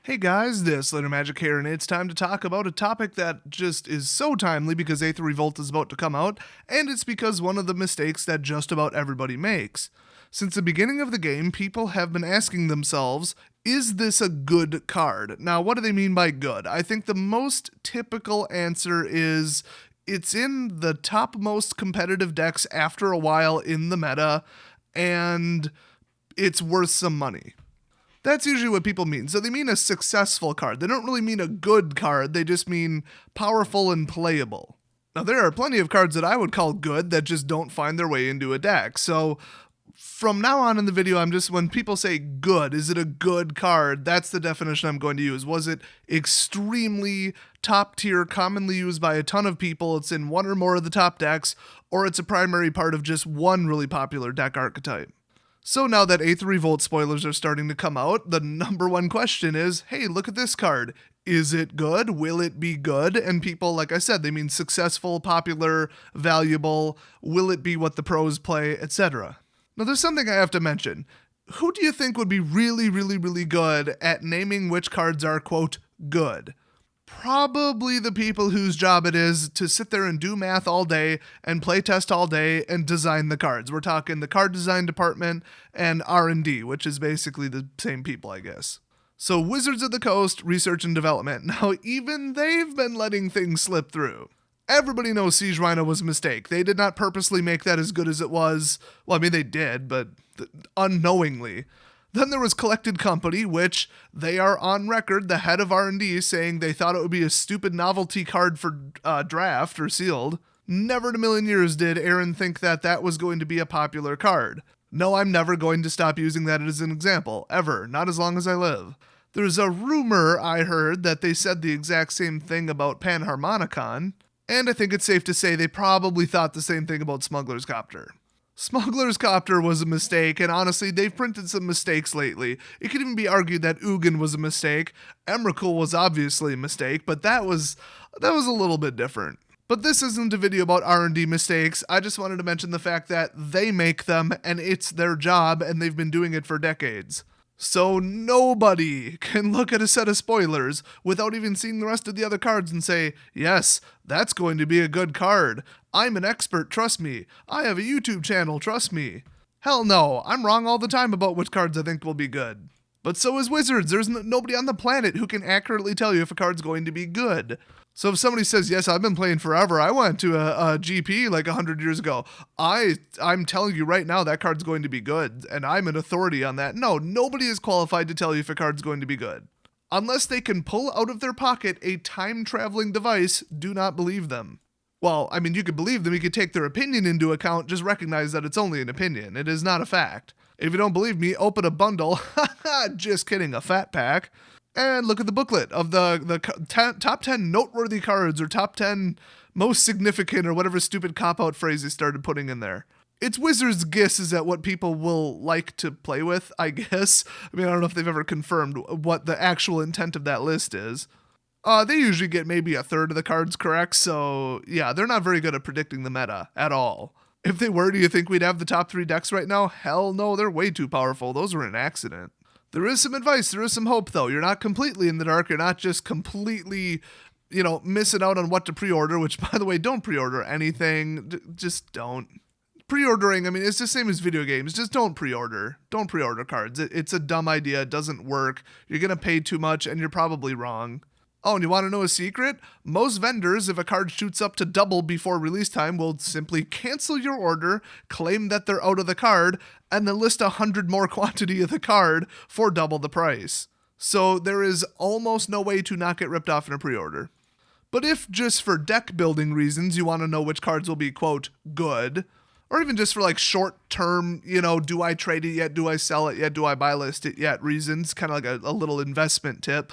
Hey guys, this Later Magic here, and it's time to talk about a topic that just is so timely because Aether Revolt is about to come out, and it's because one of the mistakes that just about everybody makes. Since the beginning of the game, people have been asking themselves, is this a good card? Now, what do they mean by good? I think the most typical answer is it's in the topmost competitive decks after a while in the meta, and it's worth some money. That's usually what people mean. So they mean a successful card. They don't really mean a good card. They just mean powerful and playable. Now, there are plenty of cards that I would call good that just don't find their way into a deck. So from now on in the video, when people say good, is it a good card? That's the definition I'm going to use. Was it extremely top tier, commonly used by a ton of people? It's in one or more of the top decks, or it's a primary part of just one really popular deck archetype. So now that Aether Revolt spoilers are starting to come out, the number one question is, hey, look at this card. Is it good? Will it be good? And people, like I said, they mean successful, popular, valuable. Will it be what the pros play, etc. Now there's something I have to mention. Who do you think would be really, really, really good at naming which cards are, quote, good? Probably the people whose job it is to sit there and do math all day and play test all day and design the cards. We're talking the card design department and R&D, which is basically the same people, I guess. So Wizards of the Coast, research and development. Now, even they've been letting things slip through. Everybody knows Siege Rhino was a mistake. They did not purposely make that as good as it was. Well, I mean, they did, but unknowingly. Then there was Collected Company, which they are on record, the head of R&D, saying they thought it would be a stupid novelty card for draft or sealed. Never in a million years did Aaron think that that was going to be a popular card. No, I'm never going to stop using that as an example, ever, not as long as I live. There's a rumor I heard that they said the exact same thing about Panharmonicon, and I think it's safe to say they probably thought the same thing about Smuggler's Copter. Smuggler's Copter was a mistake, and honestly, they've printed some mistakes lately. It could even be argued that Ugin was a mistake. Emrakul was obviously a mistake, but that was a little bit different. But this isn't a video about R&D mistakes. I just wanted to mention the fact that they make them, and it's their job, and they've been doing it for decades. So nobody can look at a set of spoilers without even seeing the rest of the other cards and say, yes, that's going to be a good card. I'm an expert, trust me. I have a YouTube channel, trust me. Hell no, I'm wrong all the time about which cards I think will be good. But so is Wizards. There's nobody on the planet who can accurately tell you if a card's going to be good. So if somebody says, yes, I've been playing forever, I went to a GP like 100 years ago, I'm telling you right now that card's going to be good, and I'm an authority on that. No, nobody is qualified to tell you if a card's going to be good. Unless they can pull out of their pocket a time-traveling device, do not believe them. Well, I mean, you could believe them, you could take their opinion into account, just recognize that it's only an opinion. It is not a fact. If you don't believe me, open a bundle, just kidding, a fat pack, and look at the booklet of the top 10 noteworthy cards or top 10 most significant or whatever stupid cop-out phrase they started putting in there. It's Wizards' guesses at what people will like to play with, I guess. I mean, I don't know if they've ever confirmed what the actual intent of that list is. They usually get maybe a third of the cards correct, so yeah, they're not very good at predicting the meta at all. If they were, do you think we'd have the top 3 decks right now? Hell no, they're way too powerful. Those were an accident. There is some advice, there is some hope though. You're not completely in the dark, you're not just completely, missing out on what to pre-order, which by the way, don't pre-order anything, just don't. Pre-ordering, I mean, it's the same as video games, just don't pre-order. Don't pre-order cards, it's a dumb idea, it doesn't work, you're gonna pay too much and you're probably wrong. Oh, and you want to know a secret? Most vendors, if a card shoots up to double before release time, will simply cancel your order, claim that they're out of the card, and then list 100 more quantity of the card for double the price. So there is almost no way to not get ripped off in a pre-order. But if just for deck building reasons you want to know which cards will be, quote, good, or even just for like short term, do I trade it yet? Do I sell it yet? Do I buy list it yet? Reasons, kind of like a little investment tip.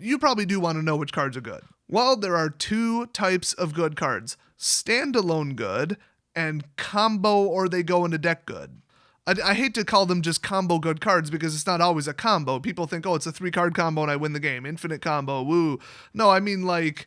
You probably do want to know which cards are good. Well, there are 2 types of good cards. Standalone good and combo or they go into deck good. I hate to call them just combo good cards because it's not always a combo. People think, oh, it's a 3-card combo and I win the game. Infinite combo, woo. No, I mean like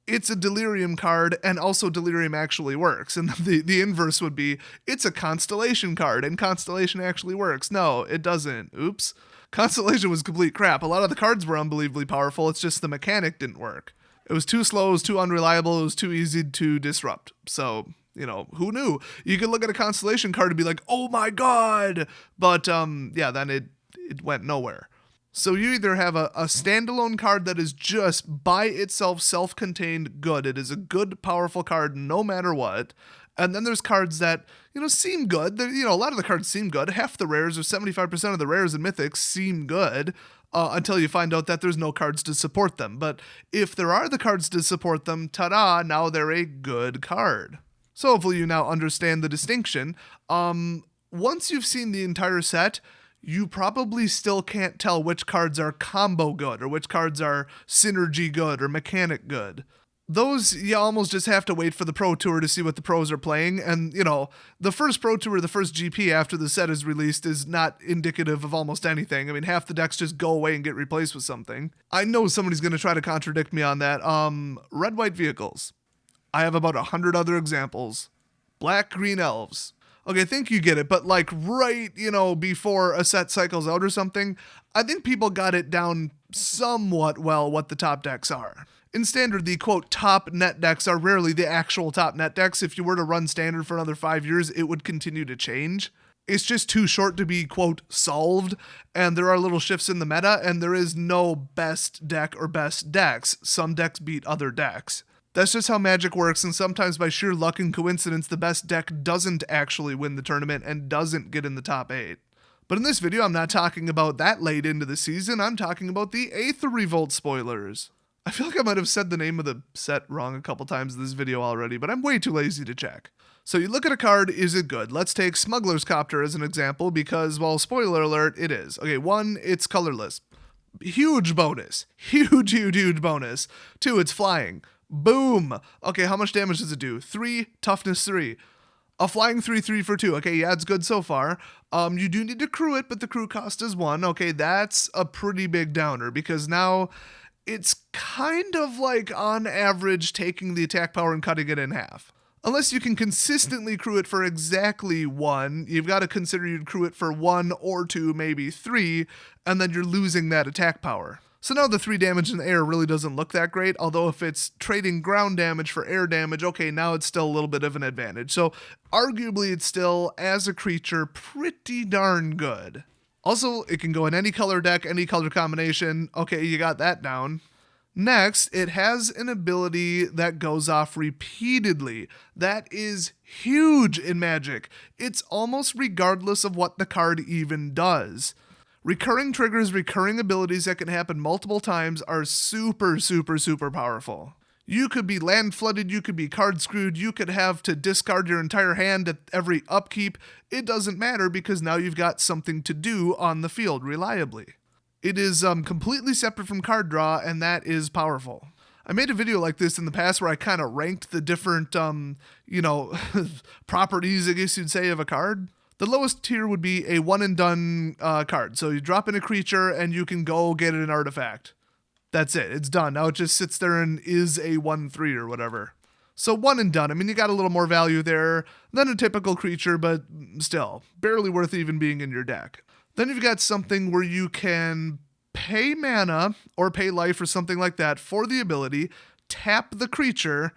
it's a Delirium card, and also Delirium actually works. And the inverse would be, it's a Constellation card, and Constellation actually works. No, it doesn't. Oops. Constellation was complete crap. A lot of the cards were unbelievably powerful, it's just the mechanic didn't work. It was too slow, it was too unreliable, it was too easy to disrupt. So, who knew? You could look at a Constellation card and be like, oh my god! But, then it went nowhere. So you either have a standalone card that is just by itself self-contained good. It is a good, powerful card no matter what. And then there's cards that, seem good. A lot of the cards seem good. Half the rares or 75% of the rares and mythics seem good until you find out that there's no cards to support them. But if there are the cards to support them, ta-da, now they're a good card. So hopefully you now understand the distinction. Once you've seen the entire set, you probably still can't tell which cards are combo good or which cards are synergy good or mechanic good. Those, you almost just have to wait for the Pro Tour to see what the pros are playing. And, the first Pro Tour, the first GP after the set is released is not indicative of almost anything. I mean, half the decks just go away and get replaced with something. I know somebody's going to try to contradict me on that. Red-white vehicles. I have about 100 other examples. Black-green elves. Okay, I think you get it, but right, before a set cycles out or something, I think people got it down somewhat well what the top decks are. In Standard, the, quote, top net decks are rarely the actual top net decks. If you were to run Standard for another 5 years, it would continue to change. It's just too short to be, quote, solved, and there are little shifts in the meta, and there is no best deck or best decks. Some decks beat other decks. That's just how Magic works, and sometimes by sheer luck and coincidence, the best deck doesn't actually win the tournament and doesn't get in the top 8. But in this video, I'm not talking about that late into the season, I'm talking about the Aether Revolt spoilers. I feel like I might have said the name of the set wrong a couple times in this video already, but I'm way too lazy to check. So you look at a card, is it good? Let's take Smuggler's Copter as an example because, well, spoiler alert, it is. Okay, 1, it's colorless. Huge bonus. Huge bonus. 2, it's flying. Boom. Okay, how much damage does it do? 3, toughness 3. A flying 3/3 for 2. Okay, yeah, it's good so far. You do need to crew it, but the crew cost is 1. Okay, that's a pretty big downer because now it's kind of like on average taking the attack power and cutting it in half. Unless you can consistently crew it for exactly 1, you've got to consider you'd crew it for 1 or 2, maybe 3, and then you're losing that attack power. So now the 3 damage in the air really doesn't look that great, although if it's trading ground damage for air damage, okay, now it's still a little bit of an advantage. So arguably it's still, as a creature, pretty darn good. Also, it can go in any color deck, any color combination. Okay, you got that down. Next, it has an ability that goes off repeatedly. That is huge in Magic. It's almost regardless of what the card even does. Recurring triggers, recurring abilities that can happen multiple times are super powerful. You could be land flooded, you could be card screwed, you could have to discard your entire hand at every upkeep. It doesn't matter because now you've got something to do on the field reliably. It is completely separate from card draw, and that is powerful. I made a video like this in the past where I kind of ranked the different, properties, I guess you'd say, of a card. The lowest tier would be a one-and-done card. So you drop in a creature, and you can go get an artifact. That's it. It's done. Now it just sits there and is a 1/3 or whatever. So 1 and done. I mean, you got a little more value there than a typical creature, but still, barely worth even being in your deck. Then you've got something where you can pay mana or pay life or something like that for the ability, tap the creature,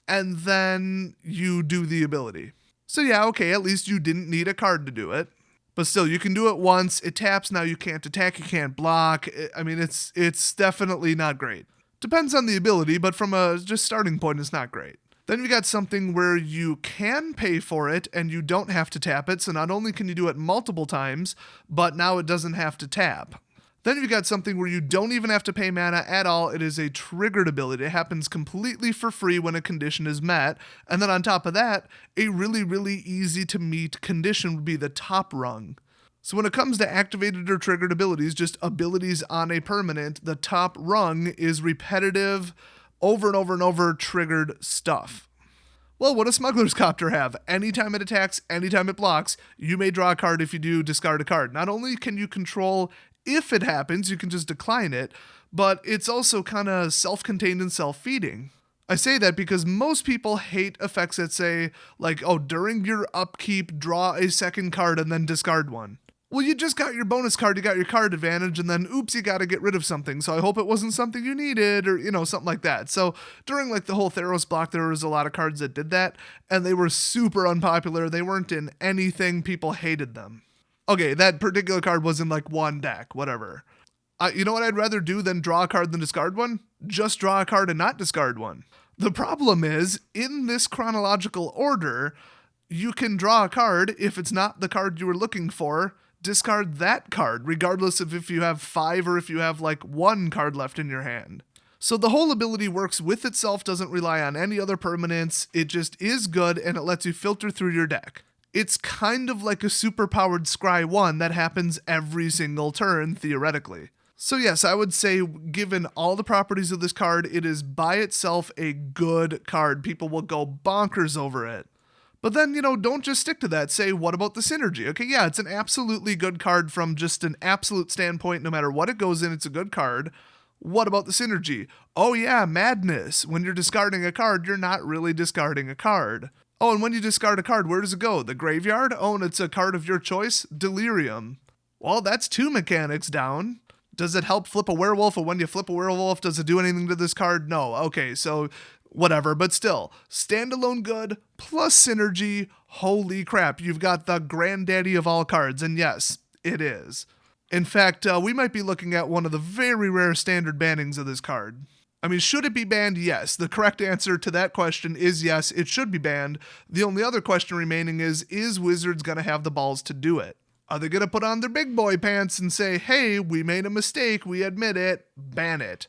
and then you do the ability. So yeah, okay, at least you didn't need a card to do it. But still, you can do it once, it taps, now you can't attack, you can't block. I mean, it's definitely not great. Depends on the ability, but from a just starting point, it's not great. Then you got something where you can pay for it and you don't have to tap it, so not only can you do it multiple times, but now it doesn't have to tap. Then you've got something where you don't even have to pay mana at all. It is a triggered ability. It happens completely for free when a condition is met. And then on top of that, a really easy to meet condition would be the top rung. So when it comes to activated or triggered abilities, just abilities on a permanent, the top rung is repetitive, over and over triggered stuff. Well, what does Smuggler's Copter have? Anytime it attacks, anytime it blocks, you may draw a card. If you do, discard a card. Not only can you control if it happens, you can just decline it, but it's also kind of self-contained and self-feeding. I say that because most people hate effects that say, like, oh, during your upkeep, draw a second card and then discard one. Well, you just got your bonus card, you got your card advantage, and then oops, you got to get rid of something. So I hope it wasn't something you needed, or something like that. So during like the whole Theros block, there was a lot of cards that did that, and they were super unpopular. They weren't in anything. People hated them. Okay, that particular card was in like one deck, whatever. You know what I'd rather do than draw a card than discard one? Just draw a card and not discard one. The problem is, in this chronological order, you can draw a card. If it's not the card you were looking for, discard that card, regardless of if you have 5 or if you have like 1 card left in your hand. So the whole ability works with itself, doesn't rely on any other permanents. It just is good, and it lets you filter through your deck. It's kind of like a superpowered Scry 1 that happens every single turn, theoretically. So yes, I would say, given all the properties of this card, it is by itself a good card. People will go bonkers over it. But then, don't just stick to that. Say, what about the synergy? Okay, yeah, it's an absolutely good card from just an absolute standpoint. No matter what it goes in, it's a good card. What about the synergy? Oh yeah, madness. When you're discarding a card, you're not really discarding a card. Oh, and when you discard a card, where does it go? The graveyard? Oh, and it's a card of your choice? Delirium. Well, that's 2 mechanics down. Does it help flip a werewolf? Or when you flip a werewolf, does it do anything to this card? No. Okay, so whatever, but still, standalone good plus synergy. Holy crap, you've got the granddaddy of all cards, and yes, it is. In fact, we might be looking at one of the very rare standard bannings of this card. I mean, should it be banned? Yes. The correct answer to that question is yes, it should be banned. The only other question remaining is Wizards going to have the balls to do it? Are they going to put on their big boy pants and say, hey, we made a mistake, we admit it, ban it?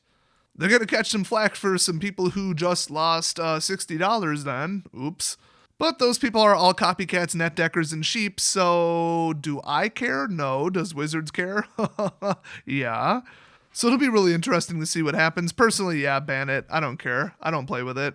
They're going to catch some flack for some people who just lost $60 then. Oops. But those people are all copycats, net deckers, and sheep, so do I care? No. Does Wizards care? Yeah. So it'll be really interesting to see what happens. Personally, yeah, ban it. I don't care. I don't play with it.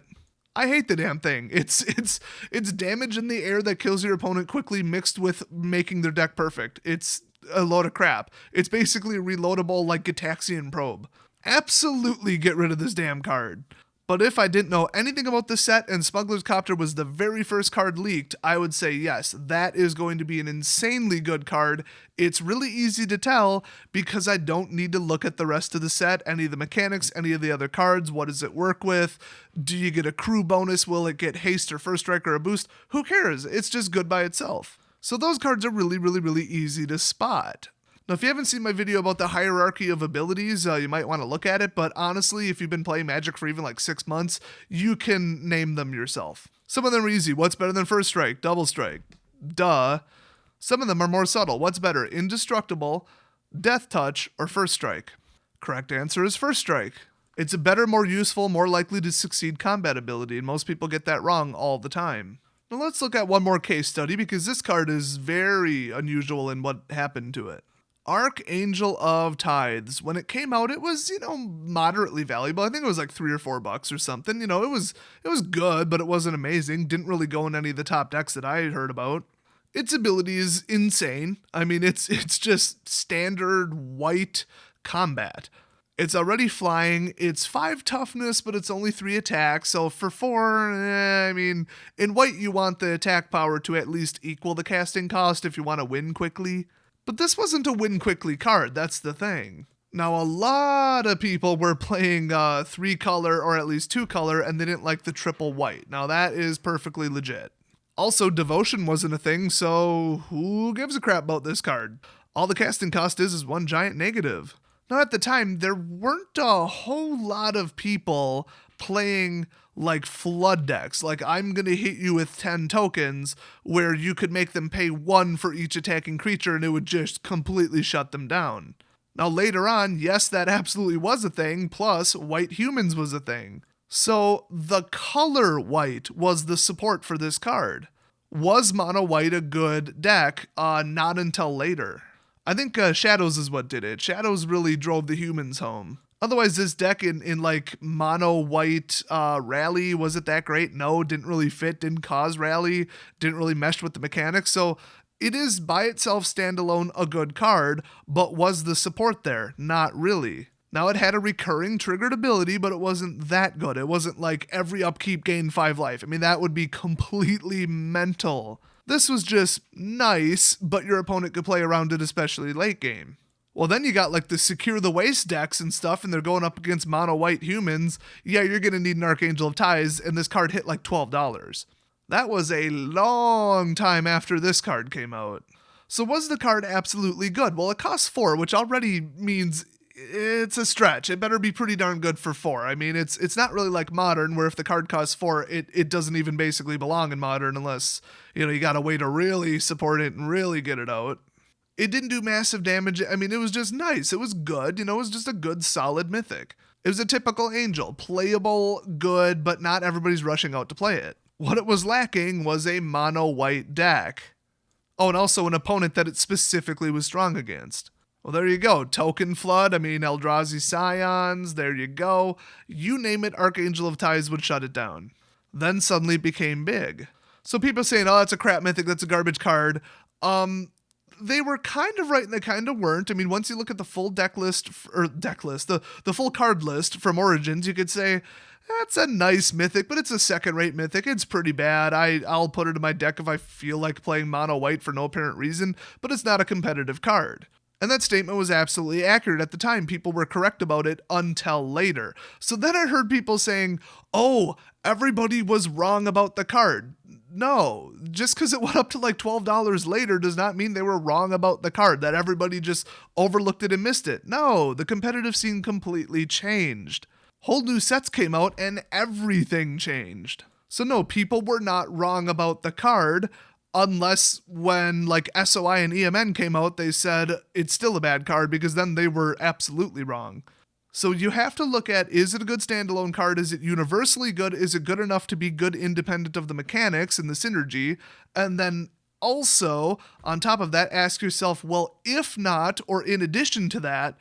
I hate the damn thing. It's damage in the air that kills your opponent quickly mixed with making their deck perfect. It's a load of crap. It's basically reloadable like Gitaxian Probe. Absolutely get rid of this damn card. But if I didn't know anything about the set and Smuggler's Copter was the very first card leaked, I would say yes, that is going to be an insanely good card. It's really easy to tell because I don't need to look at the rest of the set, any of the mechanics, any of the other cards. What does it work with? Do you get a crew bonus? Will it get haste or first strike or a boost? Who cares? It's just good by itself. So those cards are really, really, really easy to spot. Now, if you haven't seen my video about the hierarchy of abilities, you might want to look at it, but honestly, if you've been playing Magic for even like 6 months, you can name them yourself. Some of them are easy. What's better than First Strike? Double Strike. Duh. Some of them are more subtle. What's better? Indestructible, Death Touch, or First Strike? Correct answer is First Strike. It's a better, more useful, more likely to succeed combat ability, and most people get that wrong all the time. Now let's look at one more case study because this card is very unusual in what happened to it. Archangel of Tithes. When it came out, it was, moderately valuable. I think it was like $3 or $4 or something. It was good, but it wasn't amazing. Didn't really go in any of the top decks that I had heard about. Its ability is insane. I mean, it's just standard white combat. It's already flying. It's 5 toughness, but it's only 3 attacks. So for 4, in white, you want the attack power to at least equal the casting cost if you want to win quickly. But this wasn't a win quickly card, that's the thing. Now, a lot of people were playing 3-color or at least 2-color, and they didn't like the triple white. Now, that is perfectly legit. Also, Devotion wasn't a thing, so who gives a crap about this card? All the casting cost is 1 giant negative. Now, at the time, there weren't a whole lot of people playing like flood decks, like I'm gonna hit you with 10 tokens, where you could make them pay 1 for each attacking creature and it would just completely shut them down. Now later on, yes, that absolutely was a thing, plus white humans was a thing. So the color white was the support for this card. Was mono white a good deck? Not until later. I think Shadows is what did it. Shadows really drove the humans home. Otherwise, this deck in like mono white rally, was it that great? No, didn't really fit, didn't cause rally, didn't really mesh with the mechanics. So it is by itself standalone a good card, but was the support there? Not really. Now, it had a recurring triggered ability, but it wasn't that good. It wasn't like every upkeep gained 5 life. I mean, that would be completely mental. This was just nice, but your opponent could play around it, especially late game. Well, then you got like the Secure the Waste decks and stuff, and they're going up against mono white humans. Yeah, you're going to need an Archangel of Ties, and this card hit like $12. That was a long time after this card came out. So was the card absolutely good? Well, it costs 4, which already means it's a stretch. It better be pretty darn good for 4. I mean, it's not really like Modern, where if the card costs 4, it doesn't even basically belong in Modern unless, you got a way to really support it and really get it out. It didn't do massive damage. I mean, it was just nice. It was good. It was just a good, solid Mythic. It was a typical Angel. Playable, good, but not everybody's rushing out to play it. What it was lacking was a mono-white deck. Oh, and also an opponent that it specifically was strong against. Well, there you go. Token Flood, Eldrazi Scions, there you go. You name it, Archangel of Ties would shut it down. Then suddenly it became big. So people saying, oh, that's a crap Mythic, that's a garbage card. They were kind of right and they kind of weren't. Once you look at the full the full card list from Origins, you could say, that's a nice Mythic, but it's a second-rate Mythic. It's pretty bad. I'll put it in my deck if I feel like playing mono-white for no apparent reason, but it's not a competitive card. And that statement was absolutely accurate at the time. People were correct about it until later. So then I heard people saying, oh, everybody was wrong about the card. No, just because it went up to like $12 later does not mean they were wrong about the card, that everybody just overlooked it and missed it. No, the competitive scene completely changed. Whole new sets came out and everything changed. So no, people were not wrong about the card, unless when like SOI and EMN came out, they said it's still a bad card, because then they were absolutely wrong. So you have to look at, is it a good standalone card? Is it universally good? Is it good enough to be good independent of the mechanics and the synergy? And then also, on top of that, ask yourself, well, if not, or in addition to that,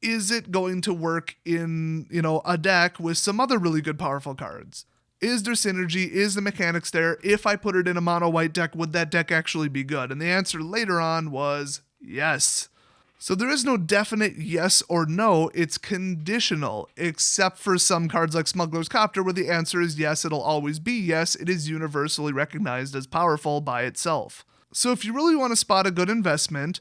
is it going to work in, a deck with some other really good powerful cards? Is there synergy? Is the mechanics there? If I put it in a mono-white deck, would that deck actually be good? And the answer later on was yes. So there is no definite yes or no, it's conditional, except for some cards like Smuggler's Copter, where the answer is yes, it'll always be yes, it is universally recognized as powerful by itself. So if you really want to spot a good investment,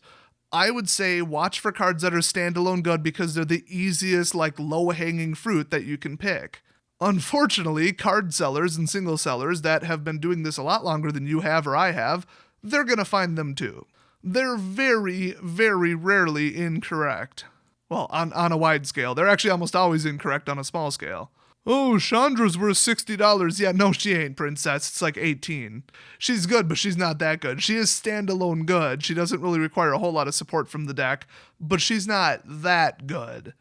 I would say watch for cards that are standalone good, because they're the easiest, low-hanging fruit that you can pick. Unfortunately, card sellers and single sellers that have been doing this a lot longer than you have or I have, they're going to find them too. They're very, very rarely incorrect. Well, on a wide scale. They're actually almost always incorrect on a small scale. Oh, Chandra's worth $60. Yeah, no, she ain't, princess. It's like 18. She's good, but she's not that good. She is standalone good. She doesn't really require a whole lot of support from the deck, but she's not that good.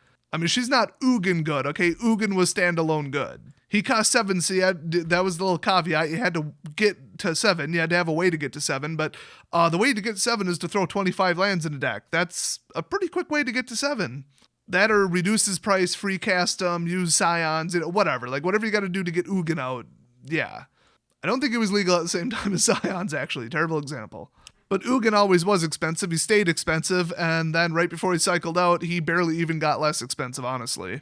She's not Ugin good, okay? Ugin was standalone good. He cost 7, so that was the little caveat. You had to get to 7. You had to have a way to get to 7, but the way to get to 7 is to throw 25 lands in a deck. That's a pretty quick way to get to 7. That or reduce his price, free cast them, use Scions, whatever. Whatever you got to do to get Ugin out, yeah. I don't think it was legal at the same time as Scions, actually. Terrible example. But Ugin always was expensive. He stayed expensive, and then right before he cycled out, he barely even got less expensive, honestly.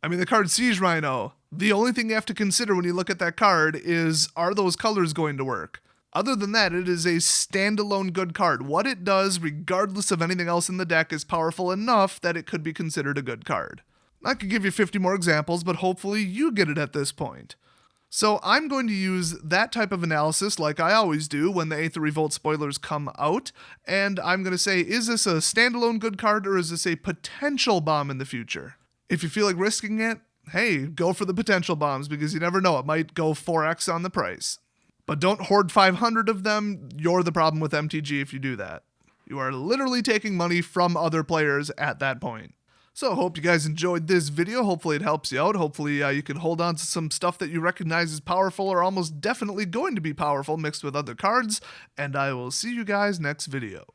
The card Siege Rhino, the only thing you have to consider when you look at that card is, are those colors going to work? Other than that, it is a standalone good card. What it does, regardless of anything else in the deck, is powerful enough that it could be considered a good card. I could give you 50 more examples, but hopefully you get it at this point. So I'm going to use that type of analysis like I always do when the Aether Revolt spoilers come out, and I'm going to say, is this a standalone good card, or is this a potential bomb in the future? If you feel like risking it, hey, go for the potential bombs, because you never know, it might go 4x on the price. But don't hoard 500 of them. You're the problem with MTG if you do that. You are literally taking money from other players at that point. So I hope you guys enjoyed this video. Hopefully it helps you out. Hopefully you can hold on to some stuff that you recognize as powerful or almost definitely going to be powerful mixed with other cards. And I will see you guys next video.